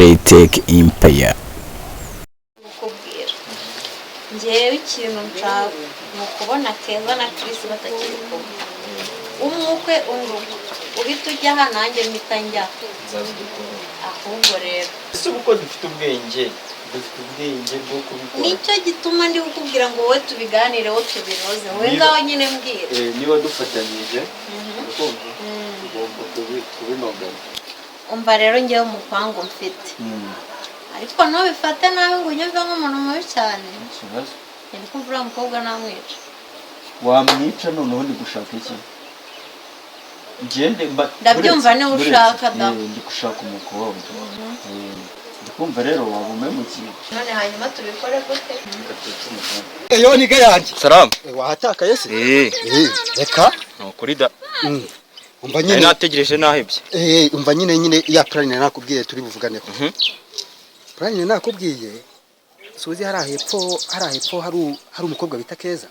J-Tech Empire. Ukubwira njyewe ikintu nshaka ni ukubona Keza na Chris batakiri kumwe. Umwukwe ungubu uhita ujya aha nanjye mpita njya. Ahubwo rero ese uko dufite ubwenge bwo kubikora nicyo gituma ndi kukubwira ngo wowe tubiganireho tubiroze wowe ngaho nyine mbwira niba dufatanyije ugomba kubinogana. Umva rero njyewe umupangu mfite ariko ntubifate nawe ngo unyumve nk'umuntu mubi cyane. Ndi kumva uriya mukobwa namwica. Wamwica noneho ndi gushaka iki? Ndabyumva niwe ushaka da. Ndi gushaka umukobwa. Ndikumva rero wabumemukiye. None hanyuma tubikore gute? Eyo ni gayange. Salam. Wahatakaye se? Reka. Kuri da. Umva nyine nategereje nahebye. Umva nyine ya plan nakubwiye turi buvugane ko. Plan nakubwiye suzi hari hepfo hari umukobwa bita Keza.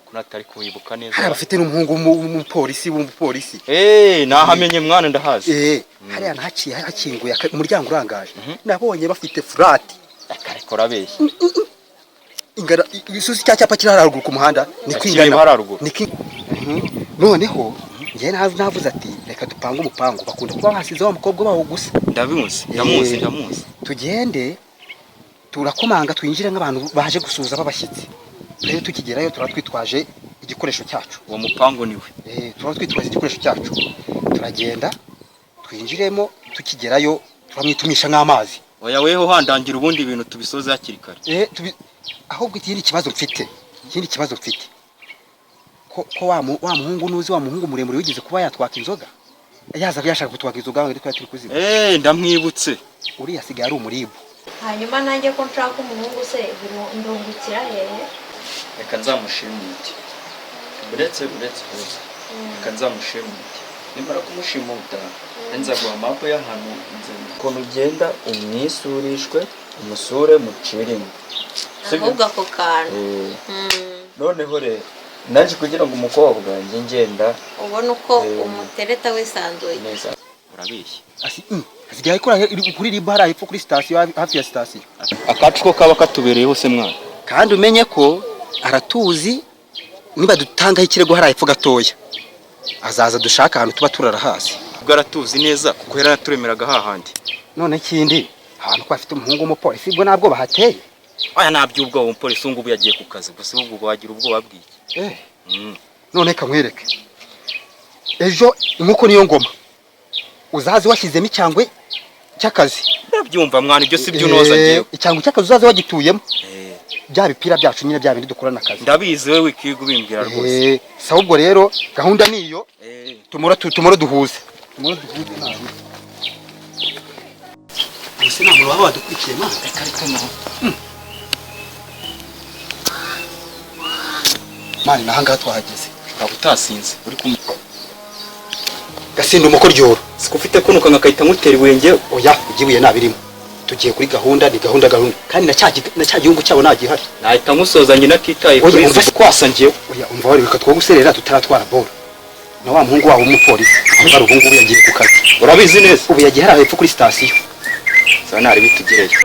Kunatari kuyibuka neza. Hari afite n'umuhungu w'umupolisi. Nahamenye mwana ndahazi. Hari hakinguye umuryango urangaje. Nabonye bafite flat. Akarekora beshye. Ingara isusi cyapa kiri haruguru ku muhanda ni kwingana. Noneho ngiye navuze ati reka dupange umupango bakunda kuba hasize wa mukobwa bawo gusa. Ndamuzi. Tugende turakomanga twinjire nk'abantu baje gusuza babashyitsi. Rero tukigerayo turatwitwaje igikoresho cyacu. Uwo mupango niwe. Turatwitwaje igikoresho cyacu. Turagenda twinjiremo tukigerayo turamwitumisha nk'amazi. Oya weho handangira ubundi ibintu tubisoze hakiri kare. Ahubwo ikindi kibazo mfite. Ko wa muhungu nuzi wa muhungu muremure wigize kuba yatwaka inzoga. Yaza byashaka kutwaka inzoga ngo twa turi kuziba. Ndamwibutse. Uriya sigaye ari umuribu. Hanyuma nanjye ko nshaka umuhungu se ndungukira hehe? Reka nzamushimute. Uretse. Reka nzamushimute. Nimara kumushimuta nzaguha mapo y'ahantu ukuntu ugenda umwisurishwe umusure mucirimo. Ahubwo ako kantu. Noneho rero naje kugira ngo umukobwa ngenda ubona uko umutereta wisanzuye neza. Urabishye. Asigaye ikora kuri ribara hepfo kuri station hafi ya station. Akacu ko kaba katubereye hose mwana. Kandi umenye ko aratuzi niba dutangaho ikirego hari hepfo gatoya. Azaza dushaka ahantu tuba turara hasi. Ubwo aratuzi neza kuko yari naturemeraga hahandi. None kindi ahantu ko afite umuhungu w'umupolisi ubwo nabwo bahateye. Oya nabyubwo umupolisi ngubu yagiye ku kazi gusa ubwo wagira ubwoba bwiki. None kamwereke. Ejo inkuko niyo ngoma. Uzazi washyizemo icyangwe cy'akazi. Ndabyumva mwana ibyo si byo unoza ngewe. Icyangwe cy'akazi uzazi wagituyemo. Bya bipira byacu nyine bya bindi dukorana akazi. Ndabizi wewe wikiga ubimbwira rwose. Sa ubwo rero gahunda niyo. Tumura duhuze. Ese namwe baba badukurikiye ma reka no. Mani nahanga twahageze. Ukaba utasinze uri kumwe. Gasinda umukoryoro. Sikufite kunuka ngakahita mutera iwenge. Oya ugibuye nabirimo. Tugiye kuri gahunda ni gahunda. Kandi na cya gihungu cyabo nagihari. Nahita musozanye natitaye kuri izo kwasangiye. Oya umva wari bikatwa guserera tutaratwara boro. Na wa muhungu wabo w'umupolisi. Ari ubungu yagiye ku kazi. Urabizi neza. Ubu yagiye hari hepfo kuri station. Sana ari bitugereyo.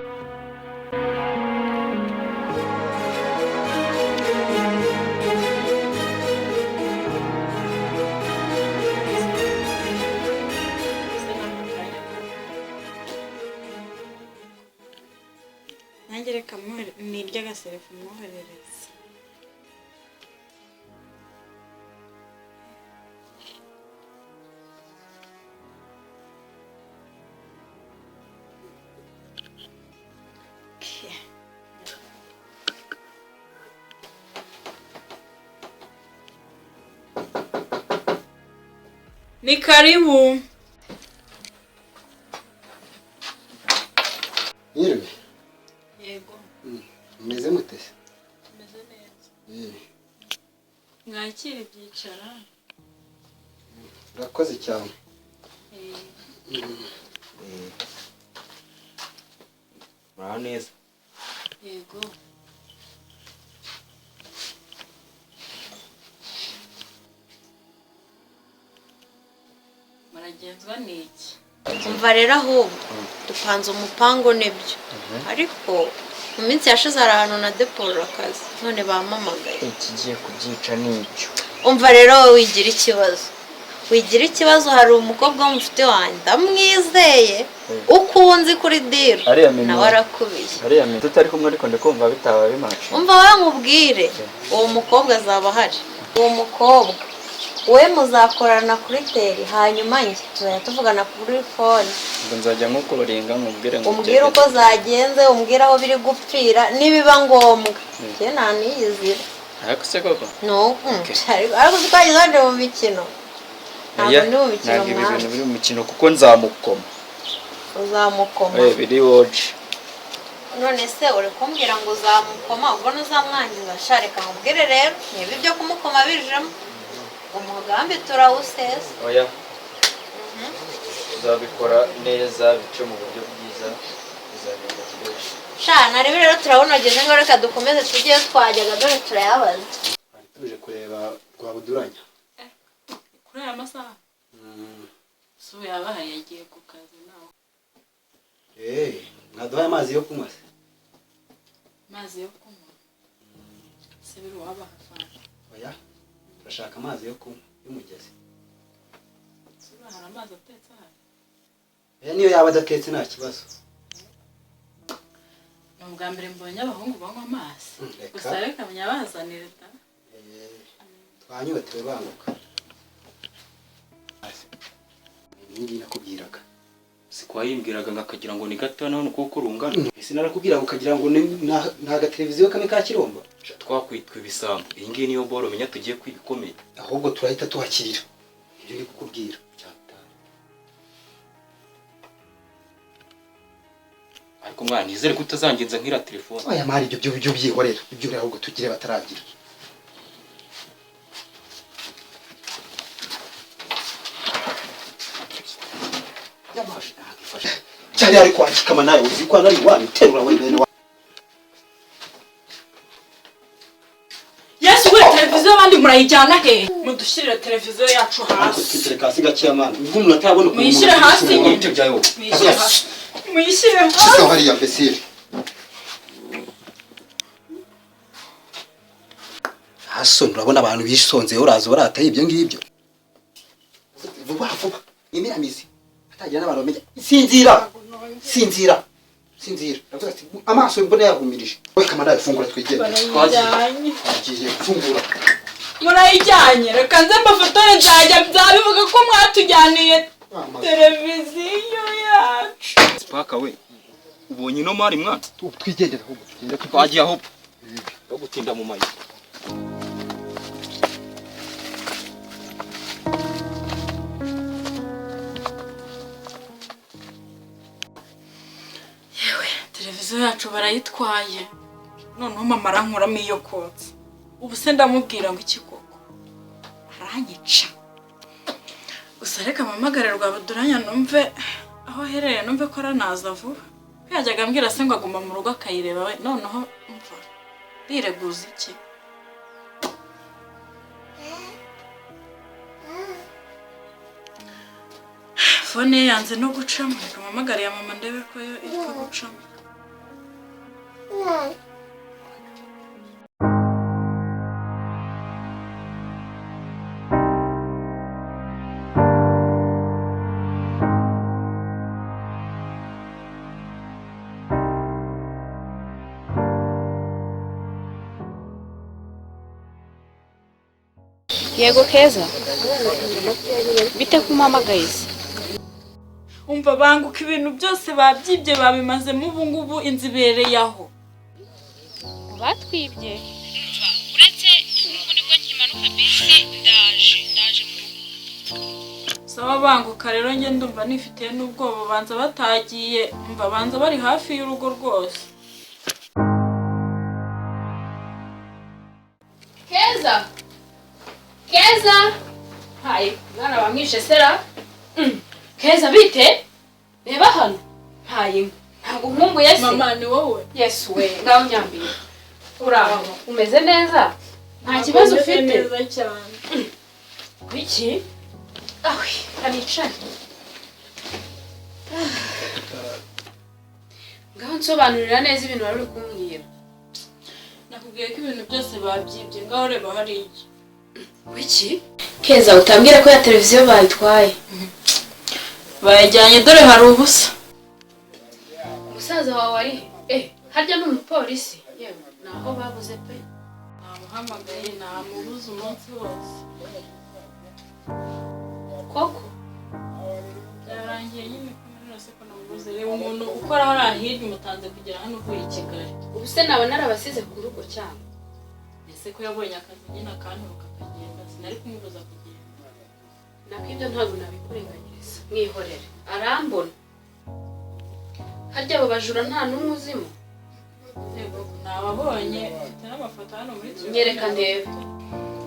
Nanjye reka ni iry'agaserefu mwoherereza. Ni karibu. Yirwe. Yego. Meze mute? Meze neza. Mwakire byicara. Urakoze cyane. Muraho neza. Yego. Maragenzwa niki? umva rero ahubwo dupanze umupango n'ibyo ariko mu minsi yashize hari ahantu na depora akazi none bampamagaye ikigiye kubyica n'icyo umva rero wowe wigira ikibazo hari umukobwa w'umufite wanjye ndamwizeye uko unzi kuri diro nawe arakubiye ariya minsi tutari kumwe ariko ndikumva bitaba bimaci umva wowe nkubwire uwo mukobwa azaba ahari uwo mukobwa we muzakorana kuri teri hanyuma njye tuzajya tuvugana kuri fone ngo nzajya nkukoringa nkubwire ngo umbwire uko zagenze umbwire aho biri gupfira nibiba ngombwa njye ntaniyizira ariko se koko ariko twagize waje mu mikino ntabwo ndi mu mikino ntabwo ibintu biri mu mikino kuko nzamukoma uzamukoma biri woje none se uri kumbwira ngo uzamukoma ubwo ntuzamwangiza shareka nkubwire rero niba ibyo kumukoma bijemo umugambi turawusesa oya uzabikora neza bice mu buryo bwiza bizagenda byose shana rero turabonageje ngo reka dukomeze tujye twajyaga dore turayabaza tuje kureba kwa Buduranya kuri aya masaha so yabahaye yagiye ku kazi nawe mwaduhaye amazi yo kunywa se amazi yo kunywa se biri wabaha fanta oya turashaka amazi yo kunywa y'umugezi hari amazi atetse aha niyo yaba adatetse nta kibazo ni ubwa mbere mbonye abahungu banywa amazi gusa reka munyabazanire da twanyotewe banguka ngiye nakubwiraga siko yimbwiraga ngakagira ngo ni gato none kuko urungana ese narakubwira ukagira ngo nta gateleviziyo kamwe ka Kiromba twakwitwa ibisambo iyi ngiyi niyo boro menya tugiye kwibikomeye ahubwo turahita tuhakirira ibyo ndi kukubwira ariko mwana nizere ko utazangenza nk'ira telefone aya mari ibyo byihorera ibyo uri ahubwo tugire bataragira cyari ari kwakikama nawe uzi ko ari wani terura we bene wa Yesu we televiziyo abandi murayijyana he mudushirire televiziyo yacu hasi twitire kasi gakiya mana ubwo umuntu atabona ukuntu muyishyire hasi ibyo byayo muyishyire hasi sasa hari ya besire haso urabona abantu bisonze uraza barataye ibyo ngibyo vuba imiramizi atagira n'abantu bamenya sinzira ndavuga ati amaso mbona yahumirije we kamana ifungura twigenda twagiye gufungura murayijyanye reka nze mbafotore nzajya byabivuga ko mwatujyaniye televiziyo yacu spaka we ubonye no mari mwana twigendera ahubwo tugende twagiye aho yo gutinda mu mayi televiziyo yacu barayitwaye noneho mama arankuramo iyo kotsa ubu se ndamubwira ngo iki koko aranyica gusa reka mpamagare Rwabuduranya numve aho aherereye numve ko aranaza vuba yajyaga ambwira se ngo aguma mu rugo akayireba we noneho mva bireguza iki fone ye yanze no gucamo reka mpamagare ya mama ndebe ko yo iri gucamo Yego Keza bite kumamagaye se umva banguka ibintu byose babyibye babimazemo ubu ngubu inzibereye aho batwibye uretse ubu nibwo nkimanuka bisi ndaje mu rugo saba banguka rero njye ndumva nifitiye n'ubwoba banza batagiye umva banza bari hafi y'urugo rwose Keza hayi mwana bamwishe sera Keza bite reba hano hayi ntabwo nkumbuye se mama ni wowe Yesu we ngaho nyambiye uraho umeze neza nta kibazo ufite neza cyane Wiki awe kanicara ngaho nsobanurira neza ibintu wari uri kumbwira. nakubwiye ko ibintu byose babyibye ngaho reba hariya. Wiki? Keza utambwira ko ya televiziyo bayitwaye. bayajyanye dore hari ubusa. Umusaza wawe ari harya n'umupolisi yewe naho babuze pe. namuhamagaye namubuze umunsi wose. Koko byarangiye nyine ko muri rose ko namubuze. reba umuntu ukora hariya hirya umutanze kugera hano uvuye i Kigali. ubu se naba narabasize ku rugo cyangwa ese ko yabonye akazi nyine akanturuka akagenda sinari kumubuza kugenda. nako ibyo ntabwo nabikurenganyiriza mwihorere arambona. harya abo bajura nta n'umwe uzimo. yego nababonye mfite n'amafoto hano muri Kigali. nyereka ndebe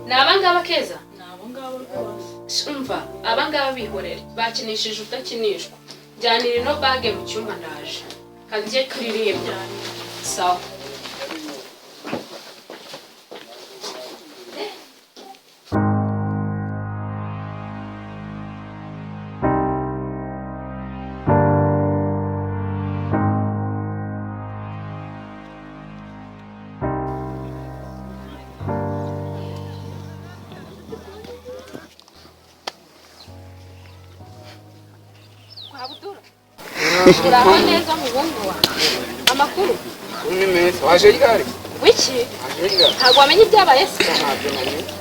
ni abangaba Keza. ni abo ngabo rwose. umva abangaba bihorere bakinishije udakinishwa. jyanira ino bage mu cyumba ndaje kanjye kuririmba. sawa uraho neza muhungu wa amakuru waje ryari? wiki ntabwo wamenye ibyabaye se.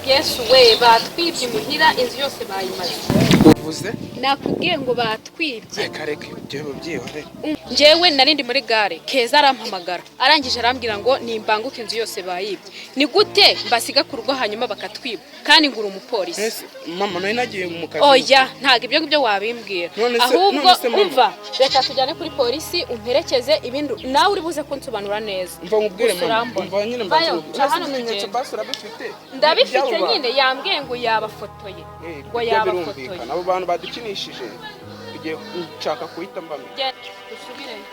yesu we batwibye imuhira inzu yose bayimaze. uvuze nakubwiye ngo batwibye. reka reka ibyo byihore. njyewe nari ndi muri gare Keza arampamagara arangije arambwira ngo nimbanguke inzu yose bayibye. ni gute mbasiga ku rugo hanyuma bakatwiba kandi ngura umupolisi. ese mama nari nagiye mu kazi. oya ntabwo ibyo ngibyo wabimbwira. ahubwo umva reka tujyane kuri polisi umperekeze ibindi nawe uri buze kunsobanura neza. mva nkubwire mama umva nyine ibimenyetso basi urabifite. ndabifite nyine yambwiye ngo yabafotoye ngo yabafotoye. abo bantu badukinishije tugiye nshaka kuhita mbamenya. dusubireyo.